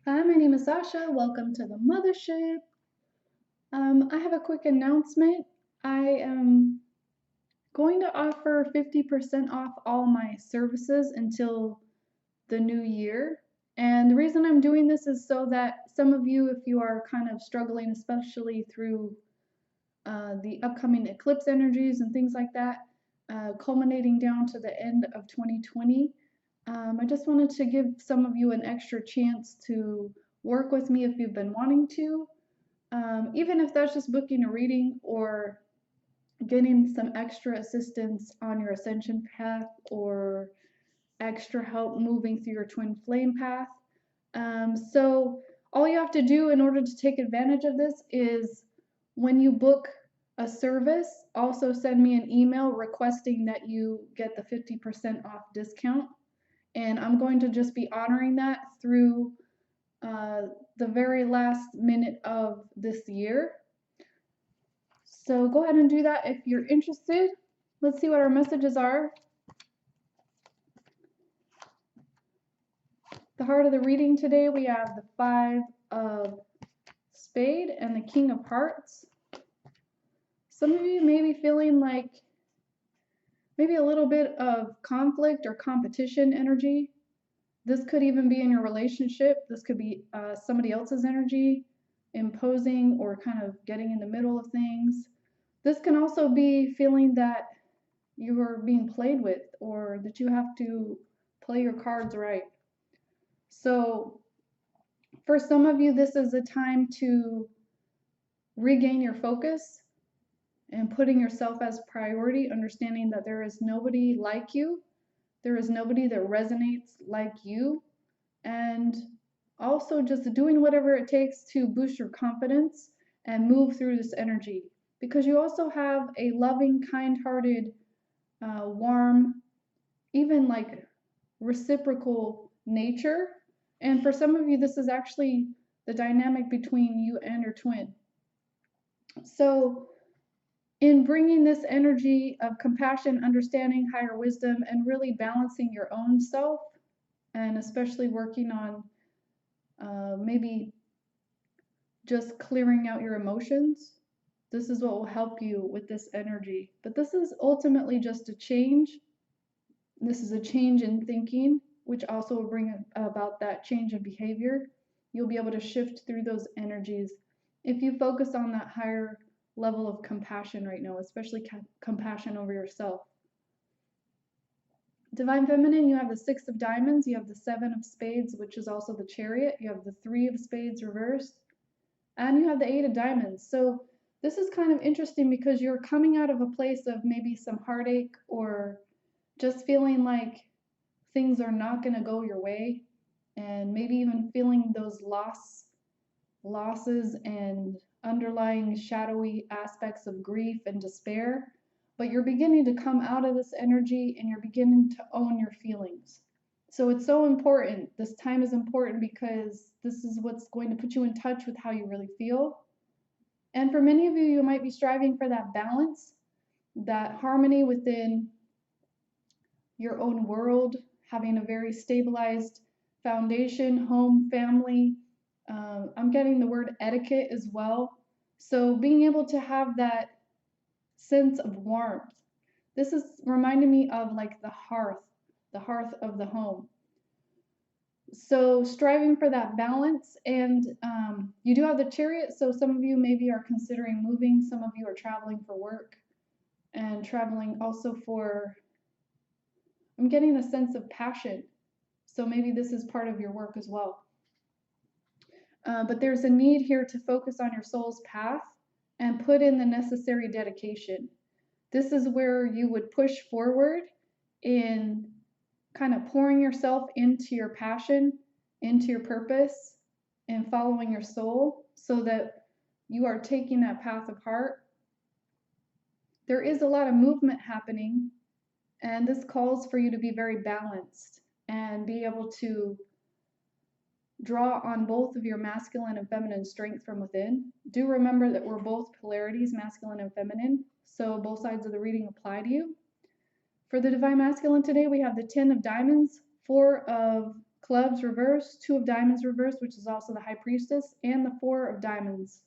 Hi, my name is Sazsha. Welcome to the Muthaship. I have a quick announcement. I am going to offer 50% off all my services until the new year. And the reason I'm doing this is so that some of you, if you are kind of struggling, especially through the upcoming eclipse energies and things like that, culminating down to the end of 2020, I just wanted to give some of you an extra chance to work with me if you've been wanting to. Even if that's just booking a reading or getting some extra assistance on your ascension path or extra help moving through your twin flame path. So all you have to do in order to take advantage of this is when you book a service, also send me an email requesting that you get the 50% off discount. And I'm going to just be honoring that through the very last minute of this year. So go ahead and do that if you're interested. Let's see what our messages are. The heart of the reading today, we have the Five of Spades and the King of Hearts. Some of you may be feeling like maybe a little bit of conflict or competition energy. This could even be in your relationship. This could be somebody else's energy, imposing or kind of getting in the middle of things. This can also be feeling that you are being played with or that you have to play your cards right. So for some of you, this is a time to regain your focus and putting yourself as priority, understanding that there is nobody like you. There is nobody that resonates like you. And also just doing whatever it takes to boost your confidence and move through this energy. Because you also have a loving, kind-hearted, warm, even like reciprocal nature. And for some of you, this is actually the dynamic between you and your twin. So in bringing this energy of compassion, understanding, higher wisdom, and really balancing your own self, and especially working on maybe just clearing out your emotions, this is what will help you with this energy. But this is ultimately just a change. This is a change in thinking, which also will bring about that change in behavior. You'll be able to shift through those energies if you focus on that higher level of compassion right now, especially compassion over yourself. Divine Feminine, you have the Six of Diamonds, you have the Seven of Spades, which is also the Chariot, you have the Three of Spades reversed, and you have the Eight of Diamonds. So this is kind of interesting because you're coming out of a place of maybe some heartache or just feeling like things are not going to go your way, and maybe even feeling those losses and underlying shadowy aspects of grief and despair. But you're beginning to come out of this energy and you're beginning to own your feelings. So it's so important. This time is important because this is what's going to put you in touch with how you really feel. And for many of you, you might be striving for that balance, that harmony within your own world, having a very stabilized foundation, home, family. I'm getting the word etiquette as well. So being able to have that sense of warmth. This is reminding me of like the hearth of the home. So striving for that balance, and you do have the Chariot, so some of you maybe are considering moving, some of you are traveling for work and traveling also for, I'm getting a sense of passion. So maybe this is part of your work as well. But there's a need here to focus on your soul's path and put in the necessary dedication. This is where you would push forward in kind of pouring yourself into your passion, into your purpose, and following your soul so that you are taking that path of heart. There is a lot of movement happening, and this calls for you to be very balanced and be able to draw on both of your masculine and feminine strength from within. Do remember that we're both polarities, masculine and feminine, so both sides of the reading apply to you. For the Divine Masculine today, we have the Ten of Diamonds, Four of clubs reversed, 2 of diamonds reversed, which is also the high priestess, and the 4 of diamonds.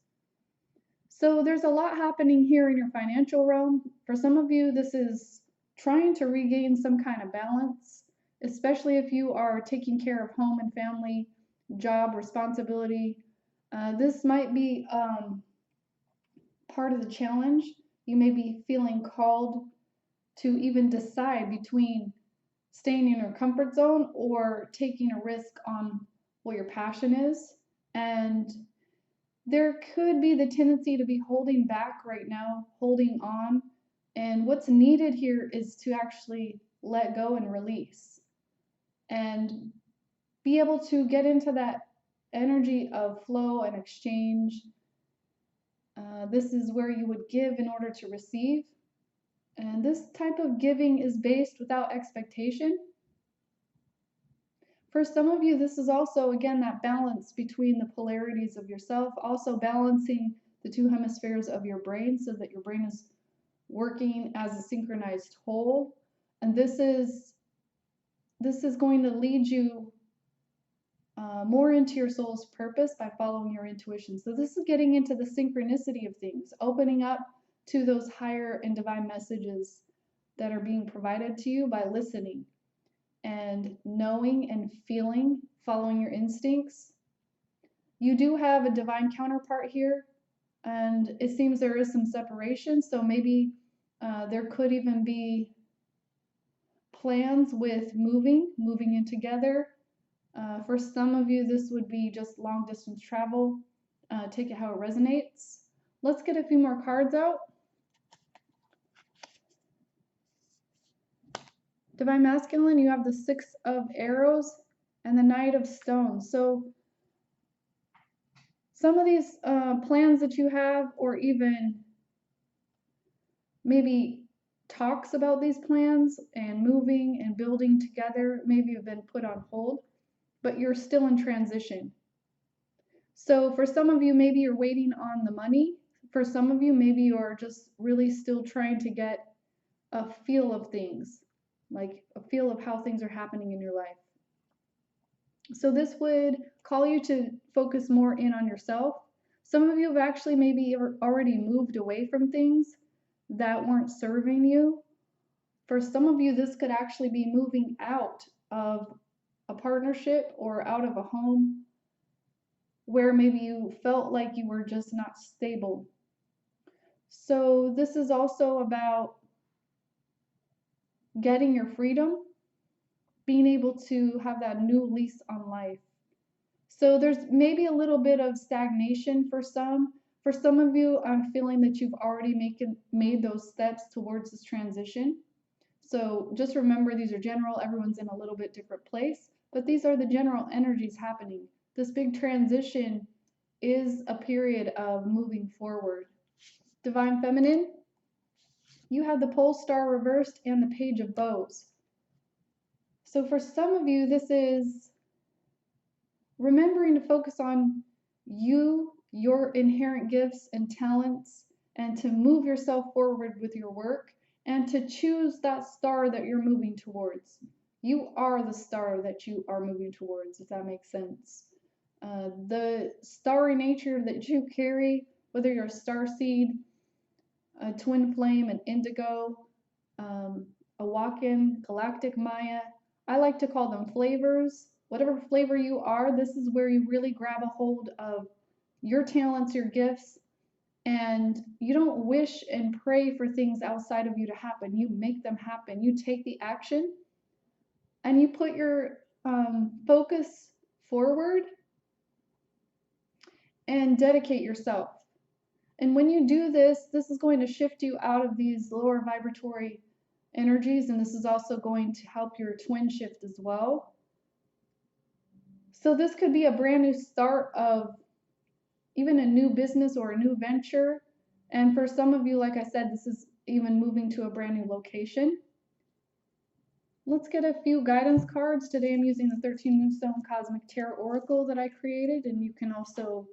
So there's a lot happening here in your financial realm. For some of you, this is trying to regain some kind of balance, especially if you are taking care of home and family, job, responsibility. This might be part of the challenge. You may be feeling called to even decide between staying in your comfort zone or taking a risk on what your passion is. And there could be the tendency to be holding back right now, holding on. And what's needed here is to actually let go and release and be able to get into that energy of flow and exchange. This is where you would give in order to receive. And this type of giving is based without expectation. For some of you, this is also, again, that balance between the polarities of yourself, also balancing the 2 hemispheres of your brain so that your brain is working as a synchronized whole. And this is going to lead you more into your soul's purpose by following your intuition. So this is getting into the synchronicity of things, opening up to those higher and divine messages that are being provided to you by listening and knowing and feeling, following your instincts. You do have a divine counterpart here, and it seems there is some separation, so maybe there could even be plans with moving in together. For some of you, this would be just long distance travel. Take it how it resonates. Let's get a few more cards out. Divine Masculine, you have the 6 of Arrows and the Knight of Stones. So some of these plans that you have, or even maybe talks about these plans and moving and building together, maybe have been put on hold, but you're still in transition. So for some of you, maybe you're waiting on the money. For some of you, maybe you're just really still trying to get a feel of things, like a feel of how things are happening in your life. So this would call you to focus more in on yourself. Some of you have actually maybe already moved away from things that weren't serving you. For some of you, this could actually be moving out of a partnership or out of a home where maybe you felt like you were just not stable. So this is also about getting your freedom, being able to have that new lease on life. So there's maybe a little bit of stagnation for some. For some of you, I'm feeling that you've already made those steps towards this transition. So just remember, these are general. Everyone's in a little bit different place, but these are the general energies happening. This big transition is a period of moving forward. Divine Feminine, you have the Pole Star reversed and the Page of Bows. So for some of you, this is remembering to focus on you, your inherent gifts and talents, and to move yourself forward with your work, and to choose that star that you're moving towards. You are the star that you are moving towards, if that makes sense. The starry nature that you carry, whether you're a starseed, a Twinflame, an indigo, a walk-in, galactic Maya, I like to call them flavors. Whatever flavor you are, this is where you really grab a hold of your talents, your gifts, and you don't wish and pray for things outside of you to happen. You make them happen. You take the action and you put your focus forward and dedicate yourself. And when you do this, this is going to shift you out of these lower vibratory energies, and this is also going to help your twin shift as well. So this could be a brand new start of even a new business or a new venture. And for some of you, like I said, this is even moving to a brand new location. Let's get a few guidance cards. Today I'm using the 13 Moonstone Cosmic Tarot Oracle that I created, and you can also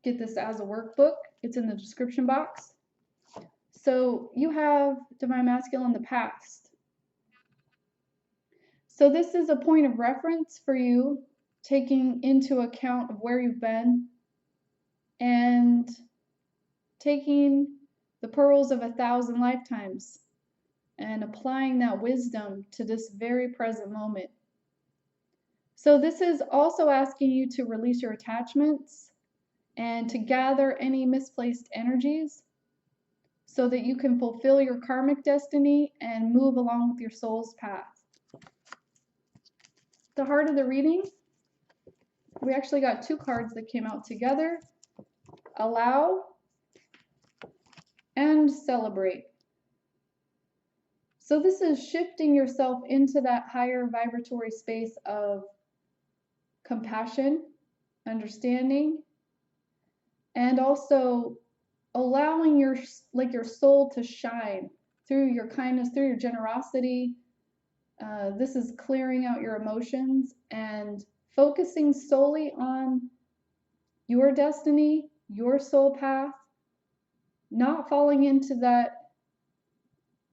get this as a workbook. It's in the description box. So you have Divine Masculine, the past. So this is a point of reference for you taking into account of where you've been and taking the pearls of 1,000 lifetimes and applying that wisdom to this very present moment. So this is also asking you to release your attachments and to gather any misplaced energies so that you can fulfill your karmic destiny and move along with your soul's path. The heart of the reading, we actually got 2 cards that came out together. Allow and celebrate. So this is shifting yourself into that higher vibratory space of compassion, understanding, and also allowing your soul to shine through your kindness, through your generosity. This is clearing out your emotions and focusing solely on your destiny, your soul path, not falling into that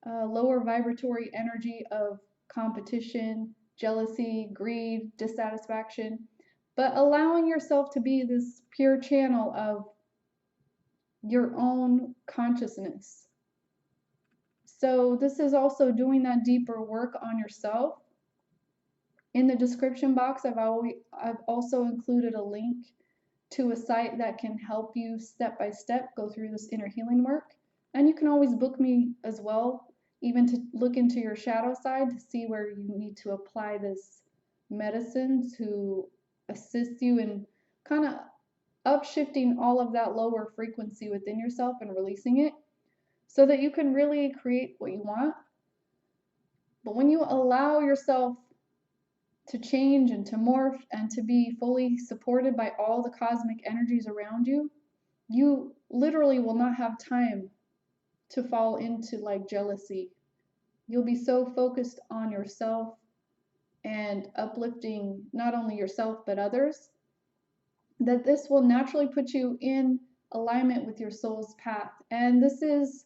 lower vibratory energy of competition, jealousy, greed, dissatisfaction, but allowing yourself to be this pure channel of your own consciousness. So this is also doing that deeper work on yourself. In the description box, I've also included a link to a site that can help you step by step go through this inner healing work. And you can always book me as well, even to look into your shadow side to see where you need to apply this medicine to assist you in kind of upshifting all of that lower frequency within yourself and releasing it so that you can really create what you want. But when you allow yourself to change and to morph and to be fully supported by all the cosmic energies around you, you literally will not have time to fall into like jealousy. You'll be so focused on yourself and uplifting not only yourself but others that this will naturally put you in alignment with your soul's path. And this is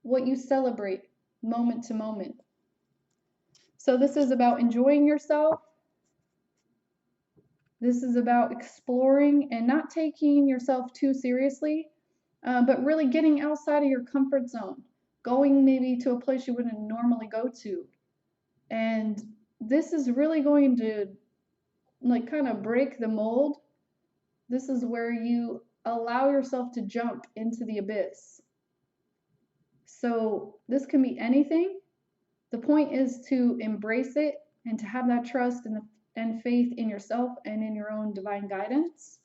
what you celebrate moment to moment. So this is about enjoying yourself. This is about exploring and not taking yourself too seriously, but really getting outside of your comfort zone, going maybe to a place you wouldn't normally go to. And this is really going to like kind of break the mold. This is where you allow yourself to jump into the abyss. So this can be anything. The point is to embrace it and to have that trust and faith in yourself and in your own divine guidance.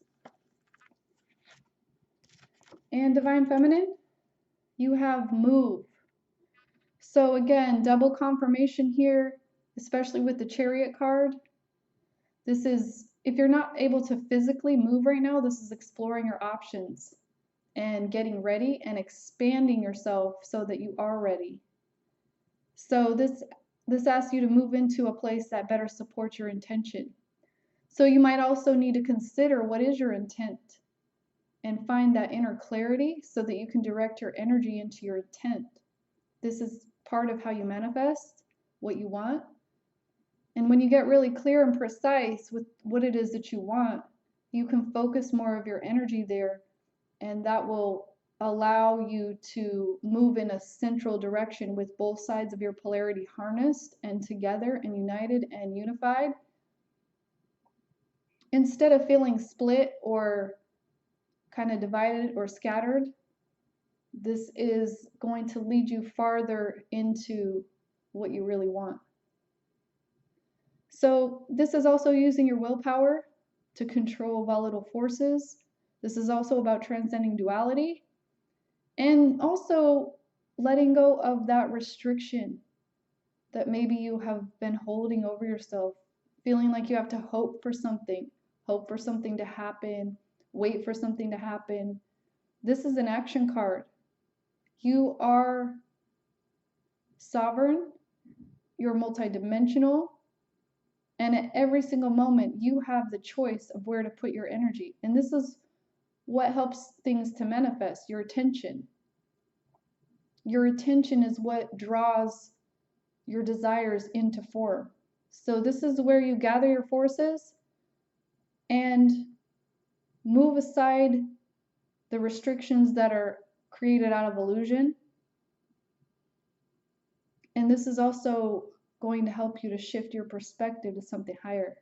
And Divine Feminine, you have move. So again, double confirmation here, especially with the Chariot card. This is, if you're not able to physically move right now, this is exploring your options and getting ready and expanding yourself so that you are ready. So this asks you to move into a place that better supports your intention. So you might also need to consider what is your intent and find that inner clarity so that you can direct your energy into your intent. This is part of how you manifest what you want. And when you get really clear and precise with what it is that you want, you can focus more of your energy there, and that will allow you to move in a central direction with both sides of your polarity harnessed and together and united and unified. Instead of feeling split or kind of divided or scattered, this is going to lead you farther into what you really want. So this is also using your willpower to control volatile forces. This is also about transcending duality and also letting go of that restriction that maybe you have been holding over yourself, feeling like you have to hope for something to happen, wait for something to happen. This is an action card. You are sovereign, you're multidimensional, and at every single moment you have the choice of where to put your energy. And this is what helps things to manifest, your attention. Your attention is what draws your desires into form. So this is where you gather your forces and move aside the restrictions that are created out of illusion. And this is also going to help you to shift your perspective to something higher.